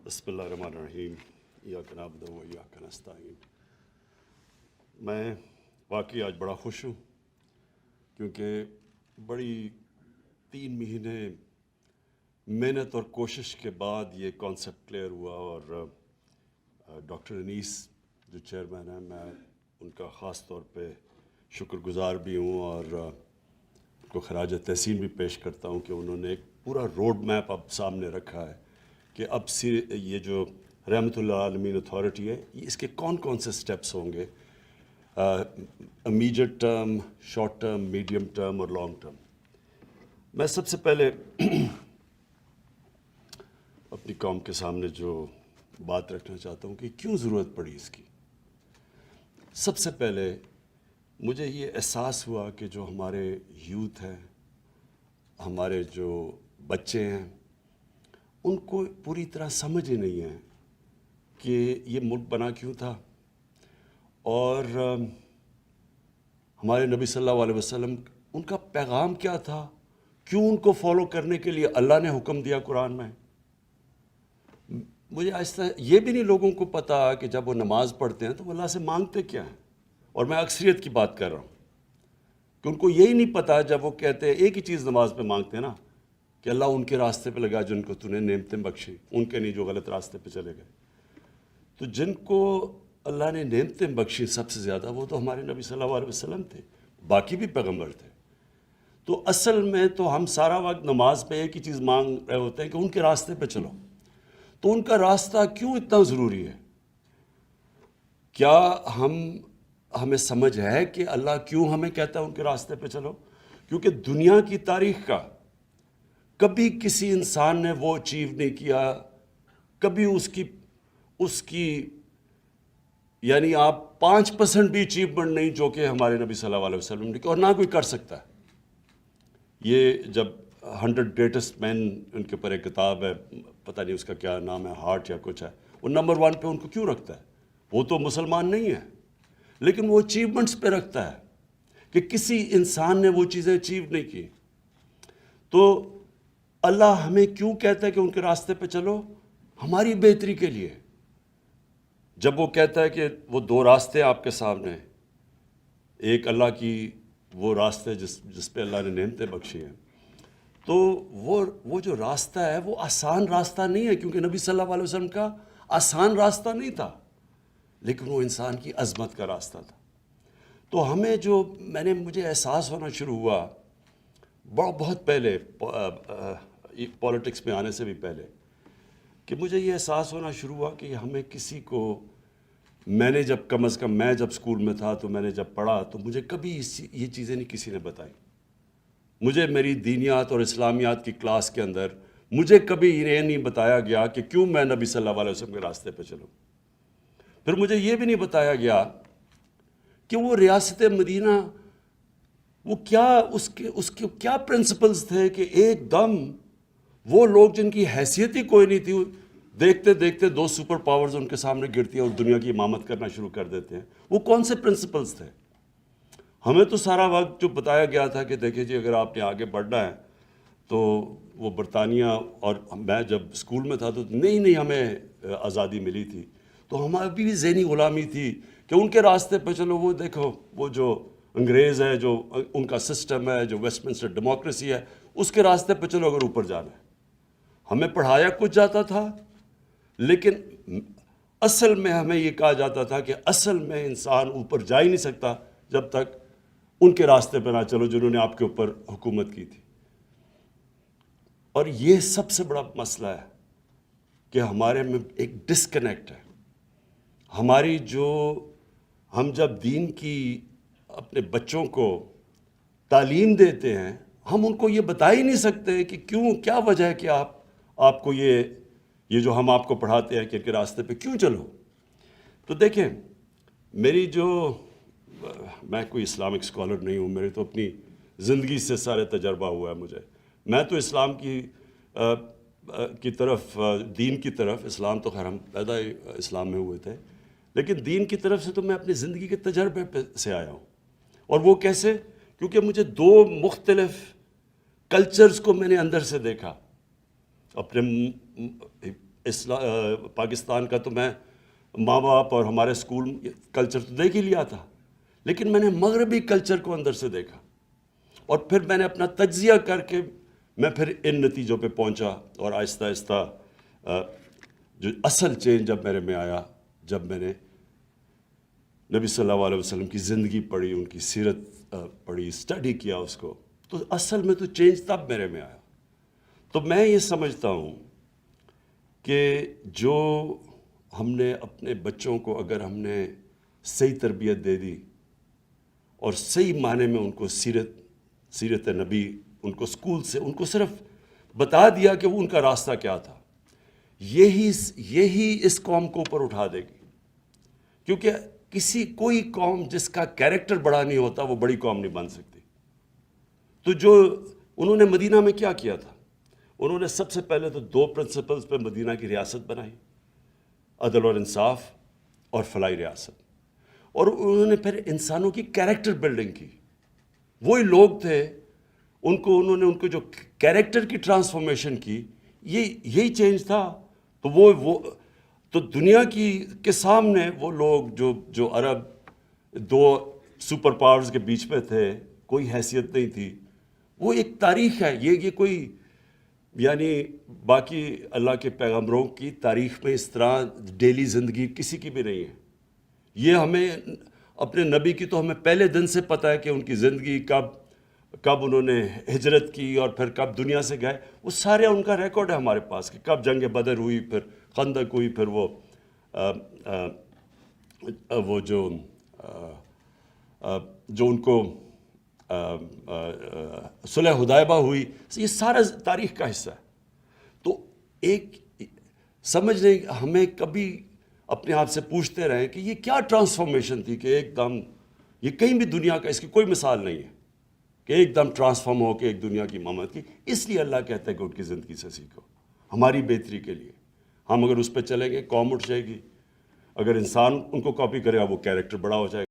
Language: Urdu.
بسم اللہ الرحمن الرحیم ایاک نعبد و ایاک نستعین۔ میں واقعی آج بڑا خوش ہوں کیونکہ بڑی 3 مہینے محنت اور کوشش کے بعد یہ کانسیپٹ کلیئر ہوا، اور ڈاکٹر انیس جو چیئرمین ہیں، میں ان کا خاص طور پہ شکر گزار بھی ہوں اور ان کو خراج تحسین بھی پیش کرتا ہوں کہ انہوں نے ایک پورا روڈ میپ اب سامنے رکھا ہے کہ اب یہ جو رحمۃ اللہ عالمین اتھارٹی ہے، اس کے کون کون سے سٹیپس ہوں گے، immediate term, short term, medium term اور لانگ ٹرم۔ میں سب سے پہلے اپنی قوم کے سامنے جو بات رکھنا چاہتا ہوں کہ کیوں ضرورت پڑی اس کی۔ سب سے پہلے مجھے یہ احساس ہوا کہ جو ہمارے یوتھ ہیں، ہمارے جو بچے ہیں، ان کو پوری طرح سمجھ ہی نہیں ہے کہ یہ ملک بنا کیوں تھا، اور ہمارے نبی صلی اللہ علیہ وسلم ان کا پیغام کیا تھا، کیوں ان کو فالو کرنے کے لیے اللہ نے حکم دیا قرآن میں۔ مجھے آہستہ یہ بھی نہیں لوگوں کو پتا کہ جب وہ نماز پڑھتے ہیں تو وہ اللہ سے مانگتے کیا ہیں، اور میں اکثریت کی بات کر رہا ہوں کہ ان کو یہی نہیں پتا جب وہ کہتے ہیں ایک ہی چیز نماز پہ مانگتے ہیں نا کہ اللہ ان کے راستے پہ لگا جن کو تو نے نعمتیں بخشی، ان کے نہیں جو غلط راستے پہ چلے گئے۔ تو جن کو اللہ نے نعمتیں بخشی سب سے زیادہ وہ تو ہمارے نبی صلی اللہ علیہ وسلم تھے، باقی بھی پیغمبر تھے۔ تو اصل میں تو ہم سارا وقت نماز پہ ایک ہی چیز مانگ رہے ہوتے ہیں کہ ان کے راستے پہ چلو۔ تو ان کا راستہ کیوں اتنا ضروری ہے؟ کیا ہمیں سمجھ ہے کہ اللہ کیوں ہمیں کہتا ہے ان کے راستے پہ چلو؟ کیونکہ دنیا کی تاریخ کا کبھی کسی انسان نے وہ اچیو نہیں کیا، کبھی اس کی یعنی آپ 5% بھی اچیومنٹ نہیں جو کہ ہمارے نبی صلی اللہ علیہ وسلم نے کی، اور نہ کوئی کر سکتا ہے۔ یہ جب 100 گریٹسٹ مین ان کے اوپر ایک کتاب ہے، پتہ نہیں اس کا کیا نام ہے، ہارٹ یا کچھ ہے، وہ نمبر 1 پہ ان کو کیوں رکھتا ہے؟ وہ تو مسلمان نہیں ہے، لیکن وہ اچیومنٹس پہ رکھتا ہے کہ کسی انسان نے وہ چیزیں اچیو نہیں کی۔ تو اللہ ہمیں کیوں کہتا ہے کہ ان کے راستے پہ چلو؟ ہماری بہتری کے لیے۔ جب وہ کہتا ہے کہ وہ 2 راستے آپ کے سامنے، ایک اللہ کی وہ راستے جس پہ اللہ نے نعمتیں بخشی ہیں، تو وہ جو راستہ ہے وہ آسان راستہ نہیں ہے، کیونکہ نبی صلی اللہ علیہ وسلم کا آسان راستہ نہیں تھا، لیکن وہ انسان کی عظمت کا راستہ تھا۔ تو ہمیں مجھے احساس ہونا شروع ہوا بہت پہلے، پولیٹکس میں آنے سے بھی پہلے، کہ مجھے یہ احساس ہونا شروع ہوا کہ ہمیں کسی کو، میں نے جب کم از کم میں جب اسکول میں تھا تو میں نے جب پڑھا تو مجھے کبھی یہ چیزیں نہیں کسی نے بتائی۔ مجھے میری دینیات اور اسلامیات کی کلاس کے اندر مجھے کبھی یہ نہیں بتایا گیا کہ کیوں میں نبی صلی اللہ علیہ وسلم کے راستے پہ چلوں۔ پھر مجھے یہ بھی نہیں بتایا گیا کہ وہ ریاست مدینہ، وہ کیا اس کے کیا پرنسپلز تھے کہ ایک دم وہ لوگ جن کی حیثیت ہی کوئی نہیں تھی، دیکھتے دیکھتے 2 سپر پاورز ان کے سامنے گرتی ہیں اور دنیا کی امامت کرنا شروع کر دیتے ہیں۔ وہ کون سے پرنسپلز تھے؟ ہمیں تو سارا وقت جو بتایا گیا تھا کہ دیکھیں جی اگر آپ نے آگے بڑھنا ہے تو وہ برطانیہ، اور میں جب اسکول میں تھا تو نہیں ہمیں آزادی ملی تھی، تو ہماری بھی ذہنی غلامی تھی کہ ان کے راستے پہ چلو۔ وہ دیکھو وہ جو انگریز ہے، جو ان کا سسٹم ہے، جو ویسٹ منسٹر ڈیموکریسی ہے، اس کے راستے پہ چلو اگر اوپر جانا ہے۔ ہمیں پڑھایا کچھ جاتا تھا، لیکن اصل میں ہمیں یہ کہا جاتا تھا کہ اصل میں انسان اوپر جا ہی نہیں سکتا جب تک ان کے راستے پہ نہ چلو جنہوں نے آپ کے اوپر حکومت کی تھی۔ اور یہ سب سے بڑا مسئلہ ہے کہ ہمارے میں ایک ڈسکنیکٹ ہے۔ ہم جب دین کی اپنے بچوں کو تعلیم دیتے ہیں، ہم ان کو یہ بتا ہی نہیں سکتے کہ کیا وجہ ہے کہ آپ کو یہ جو ہم آپ کو پڑھاتے ہیں کہ ان کے راستے پہ کیوں چلو۔ تو دیکھیں، میں کوئی اسلامک اسکالر نہیں ہوں، میری تو اپنی زندگی سے سارے تجربہ ہوا ہے مجھے۔ میں تو اسلام کی طرف، دین کی طرف، اسلام تو خیر ہم پیدا ہی اسلام میں ہوئے تھے، لیکن دین کی طرف سے تو میں اپنی زندگی کے تجربے سے آیا ہوں۔ اور وہ کیسے؟ کیونکہ مجھے 2 مختلف کلچرز کو میں نے اندر سے دیکھا، اپنے پاکستان کا تو میں ماں باپ اور ہمارے اسکول کلچر تو دیکھ ہی لیا تھا، لیکن میں نے مغربی کلچر کو اندر سے دیکھا، اور پھر میں نے اپنا تجزیہ کر کے میں پھر ان نتیجوں پہ پہنچا، اور آہستہ آہستہ جو اصل چینج جب میرے میں آیا، جب میں نے نبی صلی اللہ علیہ وسلم کی زندگی پڑھی، ان کی سیرت پڑھی، اسٹڈی کیا اس کو، تو اصل میں تو چینج تب میرے میں آیا۔ تو میں یہ سمجھتا ہوں کہ جو ہم نے اپنے بچوں کو اگر ہم نے صحیح تربیت دے دی اور صحیح معنی میں ان کو سیرت نبی، ان کو اسکول سے ان کو صرف بتا دیا کہ وہ ان کا راستہ کیا تھا، یہی اس قوم کو اوپر اٹھا دے گی، کیونکہ کوئی قوم جس کا کیریکٹر بڑا نہیں ہوتا وہ بڑی قوم نہیں بن سکتی۔ تو جو انہوں نے مدینہ میں کیا کیا تھا، انہوں نے سب سے پہلے تو 2 پرنسپلز پہ مدینہ کی ریاست بنائی، عدل اور انصاف اور فلاحی ریاست، اور انہوں نے پھر انسانوں کی کیریکٹر بلڈنگ کی۔ وہی لوگ تھے، انہوں نے ان کو جو کیریکٹر کی ٹرانسفارمیشن کی، یہی چینج تھا۔ تو وہ تو دنیا کے سامنے وہ لوگ جو عرب 2 سپر پاورز کے بیچ میں تھے، کوئی حیثیت نہیں تھی، وہ ایک تاریخ ہے، یہ کوئی یعنی باقی اللہ کے پیغمبروں کی تاریخ میں اس طرح ڈیلی زندگی کسی کی بھی نہیں ہے۔ یہ ہمیں اپنے نبی کی تو ہمیں پہلے دن سے پتہ ہے کہ ان کی زندگی کب انہوں نے ہجرت کی اور پھر کب دنیا سے گئے، وہ سارے ان کا ریکارڈ ہے ہمارے پاس، کہ کب جنگ بدر ہوئی، پھر خندق ہوئی، پھر وہ جو ان کو صلح حدیبیہ ہوئی، یہ سارا تاریخ کا حصہ ہے۔ تو ایک سمجھ لیں، ہمیں کبھی اپنے آپ سے پوچھتے رہیں کہ یہ کیا ٹرانسفارمیشن تھی کہ ایک دم، یہ کہیں بھی دنیا کا اس کی کوئی مثال نہیں ہے کہ ایک دم ٹرانسفارم ہو کے ایک دنیا کی امامت کی۔ اس لیے اللہ کہتا ہے کہ ان کی زندگی سے سیکھو، ہماری بہتری کے لیے۔ ہم اگر اس پہ چلیں گے قوم اٹھ جائے گی، اگر انسان ان کو کاپی کرے گا وہ کیریکٹر بڑا ہو جائے گا۔